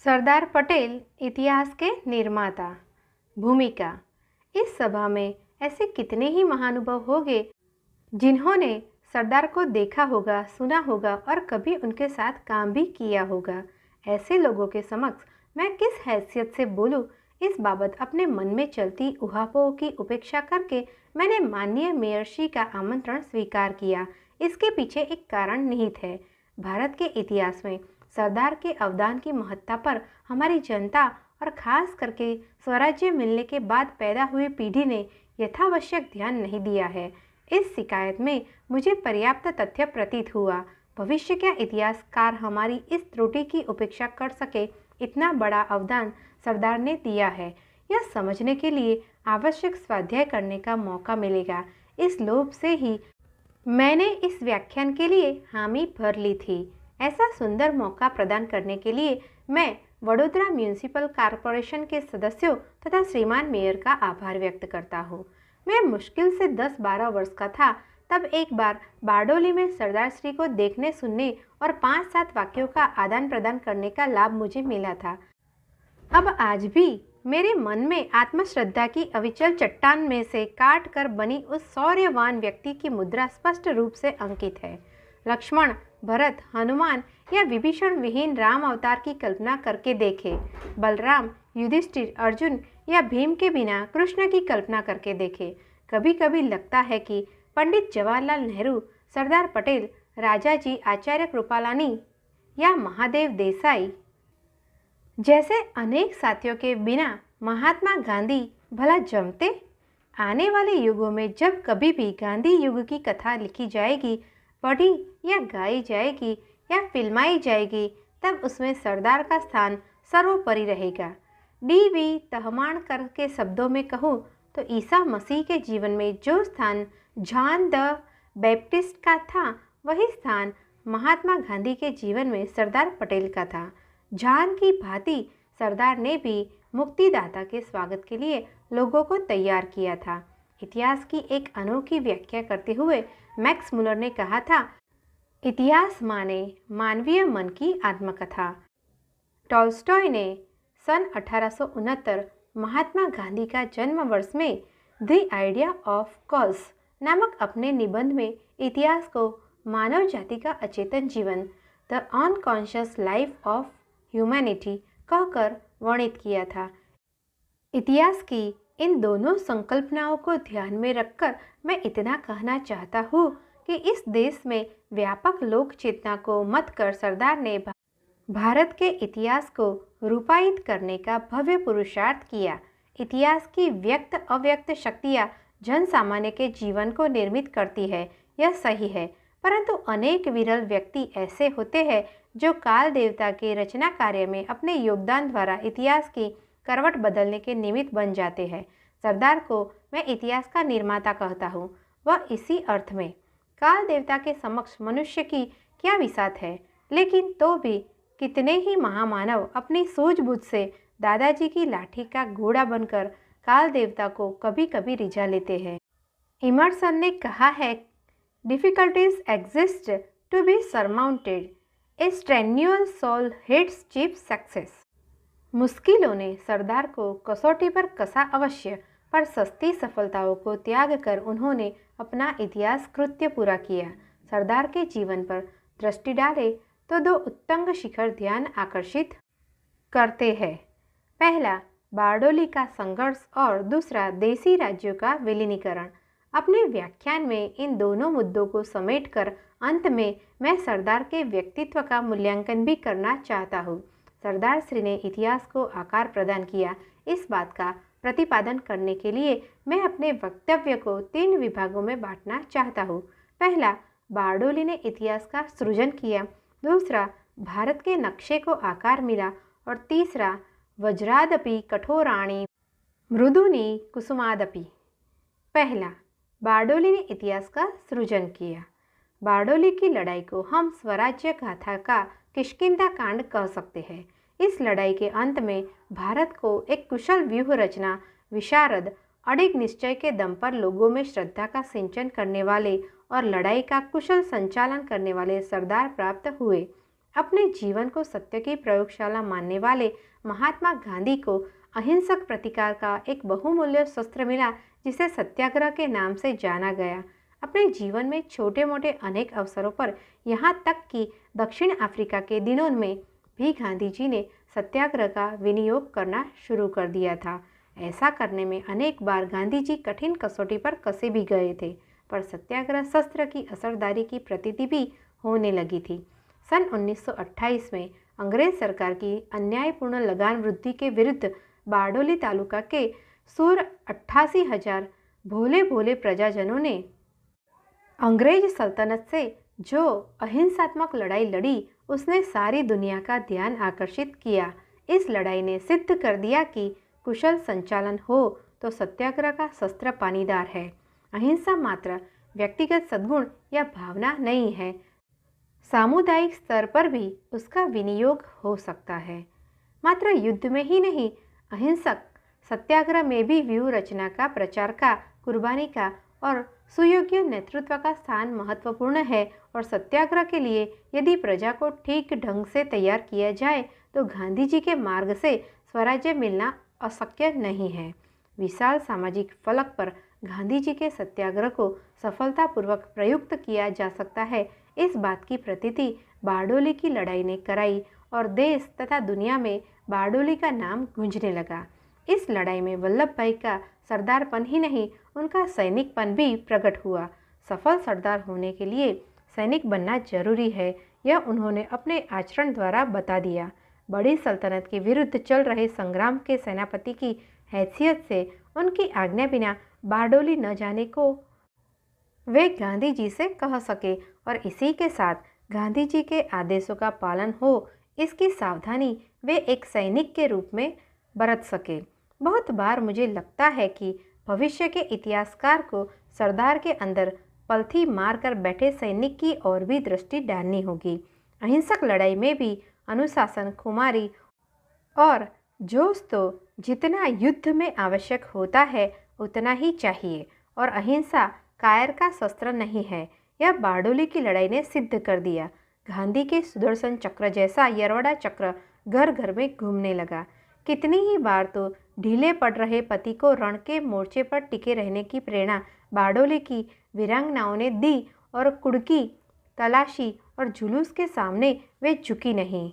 सरदार पटेल इतिहास के निर्माता। भूमिका। इस सभा में ऐसे कितने ही महानुभाव होंगे जिन्होंने सरदार को देखा होगा, सुना होगा और कभी उनके साथ काम भी किया होगा। ऐसे लोगों के समक्ष मैं किस हैसियत से बोलूं, इस बाबत अपने मन में चलती उहापोह की उपेक्षा करके मैंने माननीय मेयरश्री का आमंत्रण स्वीकार किया। इसके पीछे एक कारण निहित है। भारत के इतिहास में सरदार के अवदान की महत्ता पर हमारी जनता और खास करके स्वराज्य मिलने के बाद पैदा हुई पीढ़ी ने यथावश्यक ध्यान नहीं दिया है। इस शिकायत में मुझे पर्याप्त तथ्य प्रतीत हुआ। भविष्य का इतिहासकार हमारी इस त्रुटि की उपेक्षा कर सके, इतना बड़ा अवदान सरदार ने दिया है, यह समझने के लिए आवश्यक स्वाध्याय करने का मौका मिलेगा। इस लोभ से ही मैंने इस व्याख्यान के लिए हामी भर ली थी। ऐसा सुंदर मौका प्रदान करने के लिए मैं वडोदरा म्यूनिसिपल कॉरपोरेशन के सदस्यों तथा श्रीमान मेयर का आभार व्यक्त करता हूँ। मैं मुश्किल से 10-12 वर्ष का था तब एक बार बारडोली में सरदार श्री को देखने, सुनने और 5-7 वाक्यों का आदान प्रदान करने का लाभ मुझे मिला था। अब आज भी मेरे मन में आत्मश्रद्धा की अविचल चट्टान में से काट कर बनी उस शौर्यवान व्यक्ति की मुद्रा स्पष्ट रूप से अंकित है। लक्ष्मण, भरत, हनुमान या विभीषण विहीन राम अवतार की कल्पना करके देखे। बलराम, युधिष्ठिर, अर्जुन या भीम के बिना कृष्ण की कल्पना करके देखे। कभी कभी लगता है कि पंडित जवाहरलाल नेहरू, सरदार पटेल, राजाजी आचार्य कृपालानी या महादेव देसाई जैसे अनेक साथियों के बिना महात्मा गांधी भला जमते। आने वाले युगों में जब कभी भी गांधी युग की कथा लिखी जाएगी, पढ़ी या गाई जाएगी या फिल्माई जाएगी, तब उसमें सरदार का स्थान सर्वोपरि रहेगा। डी.वी. तहमाणकर के शब्दों में कहूँ तो ईसा मसीह के जीवन में जो स्थान जॉन द बैप्टिस्ट का था, वही स्थान महात्मा गांधी के जीवन में सरदार पटेल का था। जॉन की भांति सरदार ने भी मुक्तिदाता के स्वागत के लिए लोगों को तैयार किया था। इतिहास की एक अनोखी व्याख्या करते हुए मैक्स मुलर ने कहा था, इतिहास माने मानवीय मन की आत्मकथा। टॉल्स्टॉय ने सन 1869 महात्मा गांधी का जन्म वर्ष में द आइडिया ऑफ कॉज नामक अपने निबंध में इतिहास को मानव जाति का अचेतन जीवन, the unconscious life of humanity कहकर वर्णित किया था। इतिहास की इन दोनों संकल्पनाओं को ध्यान में रखकर मैं इतना कहना चाहता हूँ कि इस देश में व्यापक लोक चेतना को मत कर सरदार ने भारत के इतिहास को रूपायित करने का भव्य पुरुषार्थ किया। इतिहास की व्यक्त अव्यक्त शक्तियाँ जन सामान्य के जीवन को निर्मित करती है, यह सही है, परंतु अनेक विरल व्यक्ति ऐसे होते हैं जो काल देवता के रचना कार्य में अपने योगदान द्वारा इतिहास की करवट बदलने के निमित्त बन जाते हैं। सरदार को मैं इतिहास का निर्माता कहता हूँ, वह इसी अर्थ में। काल देवता के समक्ष मनुष्य की क्या विसात है, लेकिन तो भी कितने ही महामानव अपनी सूझबूझ से दादाजी की लाठी का घोड़ा बनकर काल देवता को कभी कभी रिझा लेते हैं। इमर्सन ने कहा है, difficulties exist to be surmounted, a strenuous soul hates cheap success. मुश्किलों ने सरदार को कसौटी पर कसा अवश्य, पर सस्ती सफलताओं को त्याग कर उन्होंने अपना इतिहास कृत्य पूरा किया। सरदार के जीवन पर दृष्टि डाले तो दो उत्तुंग शिखर ध्यान आकर्षित करते हैं। पहला बारडोली का संघर्ष और दूसरा देसी राज्यों का विलीनीकरण। अपने व्याख्यान में इन दोनों मुद्दों को समेटकर अंत में मैं सरदार के व्यक्तित्व का मूल्यांकन भी करना चाहता हूँ। सरदार श्री ने इतिहास को आकार प्रदान किया, इस बात का प्रतिपादन करने के लिए मैं अपने वक्तव्य को 3 विभागों में बांटना चाहता हूँ। पहला, बारडोली ने इतिहास का सृजन किया। दूसरा, भारत के नक्शे को आकार मिला। और तीसरा, वज्रादपि कठोराणि मृदुनि कुसुमादपि। पहला, बारडोली ने इतिहास का सृजन किया। बारडोली की लड़ाई को हम स्वराज्य गाथा का किष्किंधा कांड कह सकते हैं। इस लड़ाई के अंत में भारत को एक कुशल व्यूह रचना, विशारद, अडिग निश्चय के दम पर लोगों में श्रद्धा का सिंचन करने वाले और लड़ाई का कुशल संचालन करने वाले सरदार प्राप्त हुए। अपने जीवन को सत्य की प्रयोगशाला मानने वाले महात्मा गांधी को अहिंसक प्रतिकार का एक बहुमूल्य शस्त्र मिला, जिसे सत्याग्रह के नाम से जाना गया। अपने जीवन में छोटे मोटे अनेक अवसरों पर, यहाँ तक कि दक्षिण अफ्रीका के दिनों में भी गांधी जी ने सत्याग्रह का विनियोग करना शुरू कर दिया था। ऐसा करने में अनेक बार गांधी जी कठिन कसौटी पर कसे भी गए थे, पर सत्याग्रह शस्त्र की असरदारी की प्रतीति भी होने लगी थी। सन 1928 में अंग्रेज सरकार की अन्यायपूर्ण लगान वृद्धि के विरुद्ध बारडोली तालुका के सूर 88,000 भोले भोले प्रजाजनों ने अंग्रेज सल्तनत से जो अहिंसात्मक लड़ाई लड़ी, उसने सारी दुनिया का ध्यान आकर्षित किया। इस लड़ाई ने सिद्ध कर दिया कि कुशल संचालन हो तो सत्याग्रह का शस्त्र पानीदार है। अहिंसा मात्र व्यक्तिगत सद्गुण या भावना नहीं है, सामुदायिक स्तर पर भी उसका विनियोग हो सकता है। मात्र युद्ध में ही नहीं, अहिंसक सत्याग्रह में भी व्यूह रचना का, प्रचार का, कुर्बानी का और सुयोग्य नेतृत्व का स्थान महत्वपूर्ण है। और सत्याग्रह के लिए यदि प्रजा को ठीक ढंग से तैयार किया जाए तो गांधी जी के मार्ग से स्वराज्य मिलना अशक्य नहीं है। विशाल सामाजिक फलक पर गांधी जी के सत्याग्रह को सफलतापूर्वक प्रयुक्त किया जा सकता है, इस बात की प्रतीति बारडोली की लड़ाई ने कराई और देश तथा दुनिया में बारडोली का नाम गूंजने लगा। इस लड़ाई में वल्लभ भाई का सरदारपन ही नहीं, उनका सैनिकपन भी प्रकट हुआ। सफल सरदार होने के लिए सैनिक बनना जरूरी है, यह उन्होंने अपने आचरण द्वारा बता दिया। बड़ी सल्तनत के विरुद्ध चल रहे संग्राम के सेनापति की हैसियत से उनकी आज्ञा बिना बारडोली न जाने को वे गांधी जी से कह सके और इसी के साथ गांधी जी के आदेशों का पालन हो, इसकी सावधानी वे एक सैनिक के रूप में बरत सके। बहुत बार मुझे लगता है कि भविष्य के इतिहासकार को सरदार के अंदर पलथी मार कर बैठे सैनिक की ओर भी दृष्टि डालनी होगी। अहिंसक लड़ाई में भी अनुशासन, खुमारी और जोश तो जितना युद्ध में आवश्यक होता है उतना ही चाहिए, और अहिंसा कायर का शस्त्र नहीं है। यह बारडोली की लड़ाई ने सिद्ध कर दिया। गांधी के सुदर्शन चक्र जैसा यरवड़ा चक्र घर घर में घूमने लगा। कितनी ही बार तो ढीले पड़ रहे पति को रण के मोर्चे पर टिके रहने की प्रेरणा बारडोली की वीरांगनाओं ने दी, और कुड़की, तलाशी और जुलूस के सामने वे झुकी नहीं।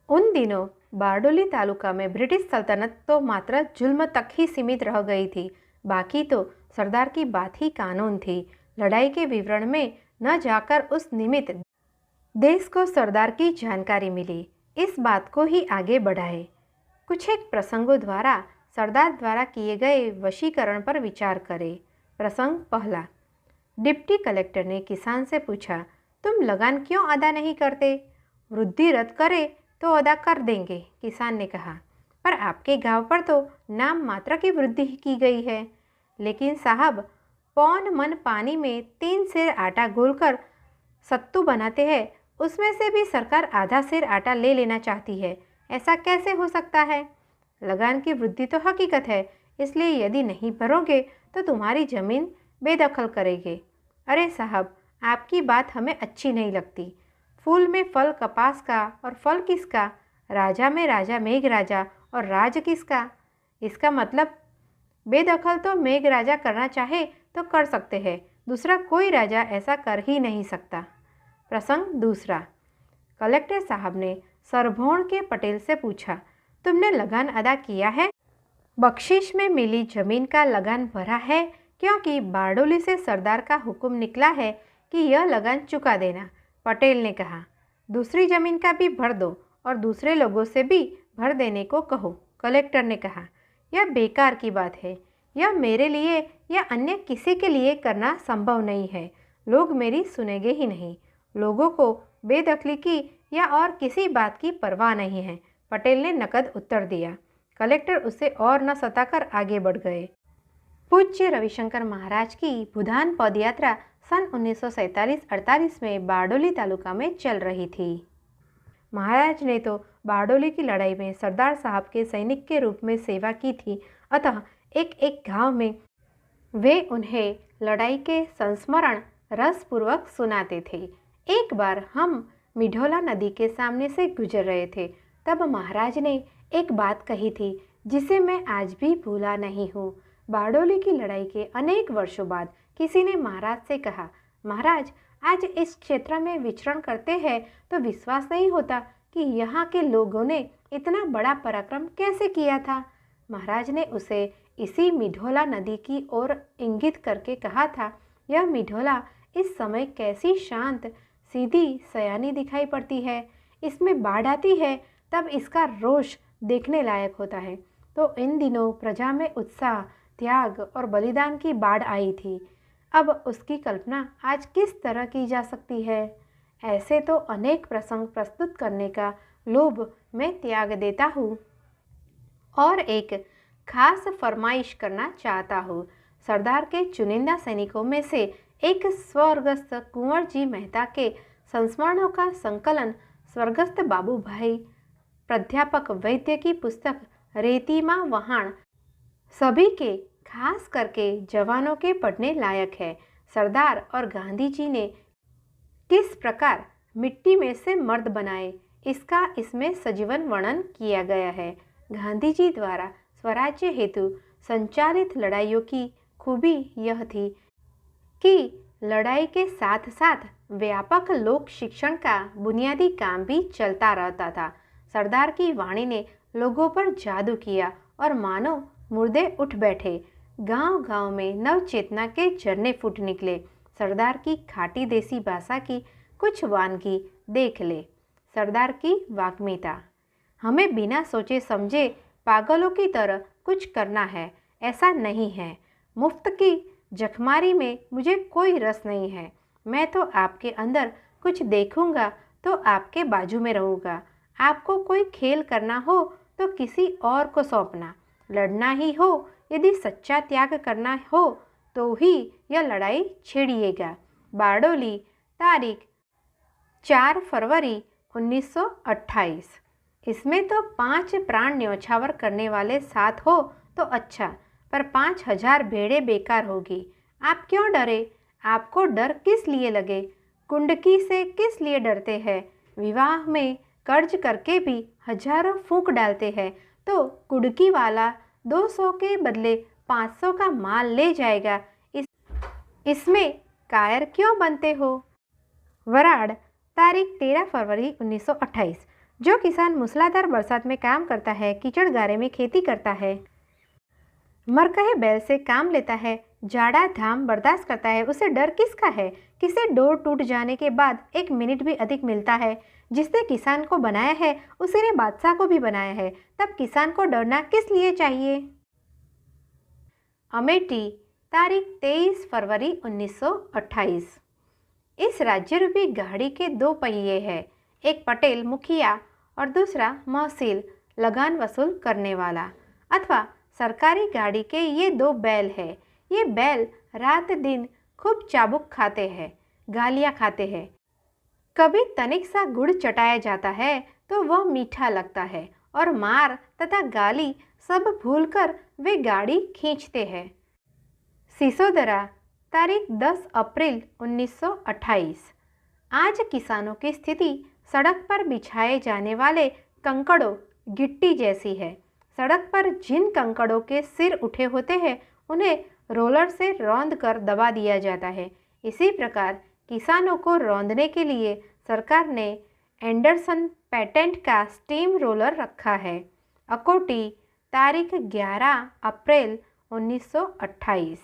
उन दिनों बारडोली तालुका में ब्रिटिश सल्तनत तो मात्र जुल्म तक ही सीमित रह गई थी, बाकी तो सरदार की बात ही कानून थी। लड़ाई के विवरण में न जाकर उस निमित्त देश को सरदार की जानकारी मिली, इस बात को ही आगे बढ़ाए। कुछ एक प्रसंगों द्वारा सरदार द्वारा किए गए वशीकरण पर विचार करें। प्रसंग पहला। डिप्टी कलेक्टर ने किसान से पूछा, तुम लगान क्यों अदा नहीं करते? वृद्धि रद्द करे तो अदा कर देंगे, किसान ने कहा, पर आपके गांव पर तो नाम मात्र की वृद्धि की गई है। लेकिन साहब, पौन मन पानी में 3 सेर आटा घोलकर सत्तू बनाते हैं, उसमें से भी सरकार आधा सेर आटा ले लेना चाहती है, ऐसा कैसे हो सकता है? लगान की वृद्धि तो हकीकत है, इसलिए यदि नहीं भरोगे तो तुम्हारी जमीन बेदखल करेंगे। अरे साहब, आपकी बात हमें अच्छी नहीं लगती। फूल में फल कपास का और फल किसका? राजा में राजा मेघराजा और राज किसका? इसका मतलब बेदखल तो मेघराजा करना चाहे तो कर सकते हैं, दूसरा कोई राजा ऐसा कर ही नहीं सकता। प्रसंग दूसरा। कलेक्टर साहब ने सरभोण के पटेल से पूछा, तुमने लगान अदा किया है? बख्शिश में मिली जमीन का लगान भरा है, क्योंकि बारडोली से सरदार का हुक्म निकला है कि यह लगान चुका देना। पटेल ने कहा, दूसरी जमीन का भी भर दो और दूसरे लोगों से भी भर देने को कहो। कलेक्टर ने कहा, यह बेकार की बात है, यह मेरे लिए या अन्य किसी के लिए करना संभव नहीं है। लोग मेरी सुनेंगे ही नहीं। लोगों को बेदखली की या और किसी बात की परवाह नहीं है, पटेल ने नकद उत्तर दिया। कलेक्टर उसे और न सताकर आगे बढ़ गए। पूज्य रविशंकर महाराज की भूदान पदयात्रा सन 1947-48 में बारडोली तालुका में चल रही थी। महाराज ने तो बारडोली की लड़ाई में सरदार साहब के सैनिक के रूप में सेवा की थी, अतः एक एक गांव में वे उन्हें लड़ाई के संस्मरण रसपूर्वक सुनाते थे। एक बार हम मिढोला नदी के सामने से गुजर रहे थे, तब महाराज ने एक बात कही थी जिसे मैं आज भी भूला नहीं हूँ। बारडोली की लड़ाई के अनेक वर्षों बाद किसी ने महाराज से कहा, महाराज आज इस क्षेत्र में विचरण करते हैं तो विश्वास नहीं होता कि यहाँ के लोगों ने इतना बड़ा पराक्रम कैसे किया था। महाराज ने उसे इसी मिढोला नदी की ओर इंगित करके कहा था, यह मिढोला इस समय कैसी शांत सीधी सयानी दिखाई पड़ती है। इसमें बाढ़ आती है तब इसका रोष देखने लायक होता है। तो इन दिनों प्रजा में उत्साह, त्याग और बलिदान की बाढ़ आई थी। अब उसकी कल्पना आज किस तरह की जा सकती है। ऐसे तो अनेक प्रसंग प्रस्तुत करने का लोभ मैं त्याग देता हूँ और एक खास फरमाइश करना चाहता हूँ। सरदार के चुनिंदा सैनिकों में से एक स्वर्गस्थ कुंवर जी मेहता के संस्मरणों का संकलन स्वर्गस्थ बाबू भाई प्राध्यापक वैद्य की पुस्तक रेतीमा वहाण सभी के खास करके जवानों के पढ़ने लायक है। सरदार और गांधी जी ने किस प्रकार मिट्टी में से मर्द बनाए, इसका इसमें सजीवन वर्णन किया गया है। गांधी जी द्वारा स्वराज्य हेतु संचालित लड़ाइयों की खूबी यह थी कि लड़ाई के साथ साथ व्यापक लोक शिक्षण का बुनियादी काम भी चलता रहता था। सरदार की वाणी ने लोगों पर जादू किया और मानो मुर्दे उठ बैठे। गांव-गांव में नव चेतना के झरने फूट निकले। सरदार की खाटी देसी भाषा की कुछ वानगी देख ले। सरदार की वाग्मिता, हमें बिना सोचे समझे पागलों की तरह कुछ करना है, ऐसा नहीं है। मुफ्त की जखमारी में मुझे कोई रस नहीं है। मैं तो आपके अंदर कुछ देखूंगा तो आपके बाजू में रहूँगा। आपको कोई खेल करना हो तो किसी और को सौंपना। लड़ना ही हो, यदि सच्चा त्याग करना हो तो ही यह लड़ाई छेड़िएगा। बारडोली, तारीख 4 फरवरी 1928। इसमें तो 5 प्राण न्यौछावर करने वाले साथ हो तो अच्छा, पर 5000 भेड़ें बेकार होगी। आप क्यों डरे? आपको डर किस लिए लगे? कुंडकी से किस लिए डरते हैं? विवाह में कर्ज करके भी हजारों फूंक डालते हैं तो कुंडकी वाला 200 के बदले 500 का माल ले जाएगा। इसमें कायर क्यों बनते हो? वराड़, तारीख 13 फरवरी 1928। जो किसान मूसलाधार बरसात में काम करता है, कीचड़ गारे में खेती करता है, मरकहे बैल से काम लेता है, जाड़ा धाम बर्दाश्त करता है, उसे डर किसका है? किसे डोर टूट जाने के बाद 1 मिनट भी अधिक मिलता है? जिसने किसान को बनाया है उसी ने बादशाह को भी बनाया है, तब किसान को डरना किस लिए चाहिए? अमेठी, तारीख 23 फरवरी 1928। इस राज्य रूपी गाड़ी के 2 पहिए हैं, एक पटेल मुखिया और दूसरा महसील लगान वसूल करने वाला। अथवा सरकारी गाड़ी के ये 2 बैल हैं। ये बैल रात दिन खूब चाबुक खाते हैं, गालियाँ खाते हैं। कभी तनिक सा गुड़ चटाया जाता है तो वह मीठा लगता है और मार तथा गाली सब भूलकर वे गाड़ी खींचते हैं। सिसोदरा, तारीख 10 अप्रैल 1928। आज किसानों की स्थिति सड़क पर बिछाए जाने वाले कंकड़ों गिट्टी जैसी है। सड़क पर जिन कंकड़ों के सिर उठे होते हैं उन्हें रोलर से रौंद कर दबा दिया जाता है। इसी प्रकार किसानों को रौंदने के लिए सरकार ने एंडरसन पेटेंट का स्टीम रोलर रखा है। अकोटी, तारीख 11 अप्रैल 1928।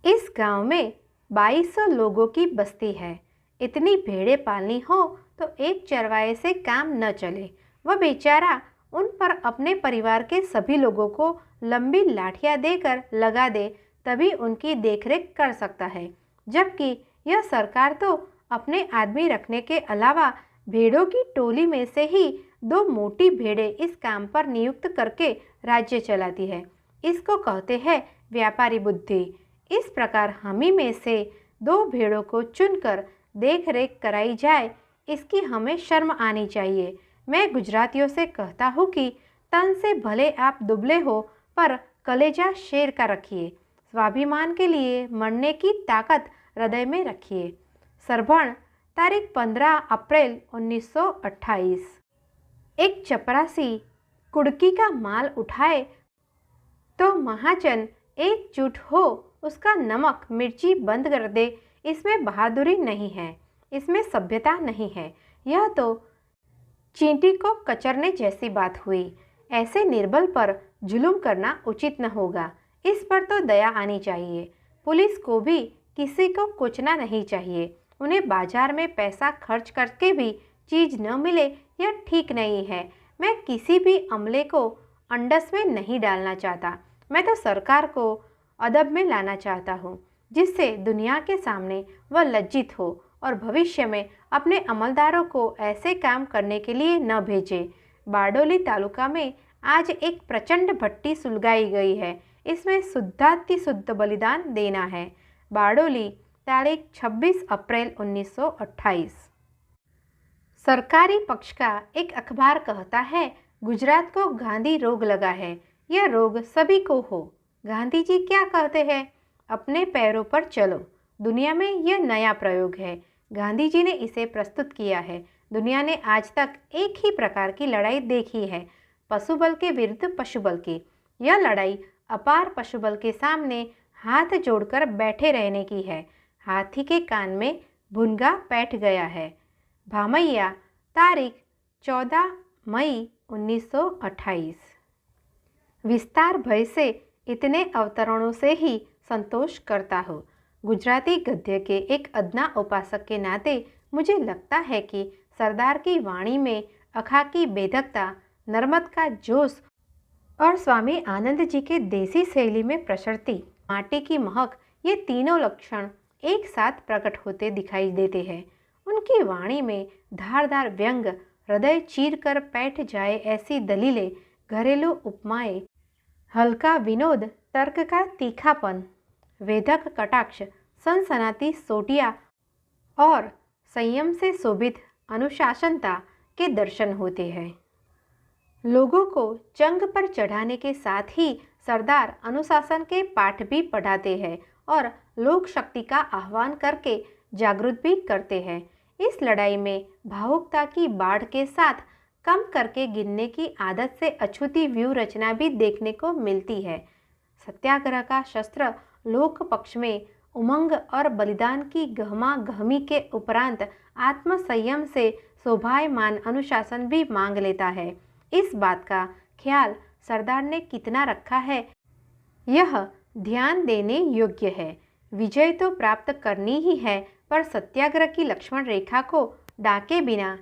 इस गांव में 2200 लोगों की बस्ती है। इतनी भेड़ें पालनी हो तो एक चरवाहे से काम न चले। वह बेचारा उन पर अपने परिवार के सभी लोगों को लंबी लाठियां देकर लगा दे, तभी उनकी देखरेख कर सकता है। जबकि यह सरकार तो अपने आदमी रखने के अलावा भेड़ों की टोली में से ही 2 मोटी भेड़ें इस काम पर नियुक्त करके राज्य चलाती है। इसको कहते हैं व्यापारी बुद्धि। इस प्रकार हमी में से 2 भेड़ों को चुनकर देख रेख कराई जाए, इसकी हमें शर्म आनी चाहिए। मैं गुजरातियों से कहता हूँ कि तन से भले आप दुबले हो पर कलेजा शेर का रखिए। स्वाभिमान के लिए मरने की ताकत हृदय में रखिए। सरभण, तारीख 15 अप्रैल 1928। एक चपरासी कुड़की का माल उठाए तो महाजन एकजुट हो उसका नमक मिर्ची बंद कर दे। इसमें बहादुरी नहीं है, इसमें सभ्यता नहीं है, यह तो चींटी को कचरने जैसी बात हुई। ऐसे निर्बल पर जुल्म करना उचित न होगा। इस पर तो दया आनी चाहिए। पुलिस को भी किसी को कुचना नहीं चाहिए। उन्हें बाजार में पैसा खर्च करके भी चीज न मिले यह ठीक नहीं है। मैं किसी भी अमले को अंडस में नहीं डालना चाहता। मैं तो सरकार को अदब में लाना चाहता हूँ, जिससे दुनिया के सामने वह लज्जित हो और भविष्य में अपने अमलदारों को ऐसे काम करने के लिए न भेजे। बारडोली तालुका में आज एक प्रचंड भट्टी सुलगाई गई है। इसमें शुद्धाति शुद्ध बलिदान देना है। बारडोली, तारीख 26 अप्रैल 1928। सरकारी पक्ष का एक अखबार कहता है, गुजरात को गांधी रोग लगा है। यह रोग सभी को हो। गांधी जी क्या कहते हैं? अपने पैरों पर चलो। दुनिया में यह नया प्रयोग है। गांधी जी ने इसे प्रस्तुत किया है। दुनिया ने आज तक एक ही प्रकार की लड़ाई देखी है, पशुबल के विरुद्ध पशुबल की। यह लड़ाई अपार पशुबल के सामने हाथ जोड़कर बैठे रहने की है। हाथी के कान में भुनगा बैठ गया है। भामैया, तारीख 14 मई 1928। विस्तार भय से इतने अवतरणों से ही संतोष करता हो। गुजराती गद्य के एक अदना उपासक के नाते मुझे लगता है कि सरदार की वाणी में अखा की बेधकता, नर्मद का जोश और स्वामी आनंद जी के देसी शैली में प्रशस्ति, माटी की महक, ये तीनों लक्षण एक साथ प्रकट होते दिखाई देते हैं। उनकी वाणी में धारदार व्यंग, हृदय चीर कर बैठ जाए ऐसी दलीलें, घरेलू उपमाएं, हल्का विनोद, तर्क का तीखापन, वेधक कटाक्ष, सनसनाती सोटियां और संयम से शोभित अनुशासनता के दर्शन होते हैं। लोगों को जंग पर चढ़ाने के साथ ही सरदार अनुशासन के पाठ भी पढ़ाते हैं और लोक शक्ति का आह्वान करके जागृत भी करते हैं। इस लड़ाई में भावुकता की बाढ़ के साथ कम करके गिनने की आदत से अछूती व्यू रचना भी देखने को मिलती है। सत्याग्रह का शस्त्र लोक पक्ष में उमंग और बलिदान की गहमा गहमी के उपरांत आत्म संयम से शोभायमान अनुशासन भी मांग लेता है। इस बात का ख्याल सरदार ने कितना रखा है, यह ध्यान देने योग्य है। विजय तो प्राप्त करनी ही है, पर सत्याग्रह की लक्ष्मण रेखा को डाके बिना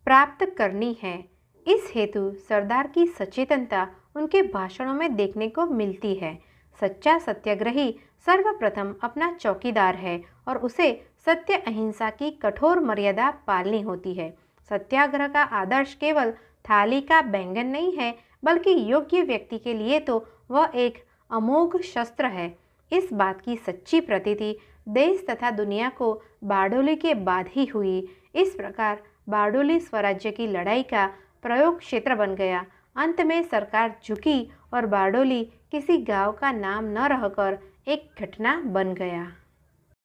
प्राप्त करनी है। इस हेतु सरदार की सचेतनता उनके भाषणों में देखने को मिलती है। सच्चा सत्याग्रही सर्वप्रथम अपना चौकीदार है और उसे सत्य अहिंसा की कठोर मर्यादा पालनी होती है। सत्याग्रह का आदर्श केवल थाली का बैंगन नहीं है, बल्कि योग्य व्यक्ति के लिए तो वह एक अमोघ शस्त्र है। इस बात की सच्ची प्रतीति देश तथा दुनिया को बारडोली के बाद ही हुई। इस प्रकार बारडोली स्वराज्य की लड़ाई का प्रयोग क्षेत्र बन गया। अंत में सरकार झुकी और बारडोली किसी गांव का नाम न रहकर एक घटना बन गया।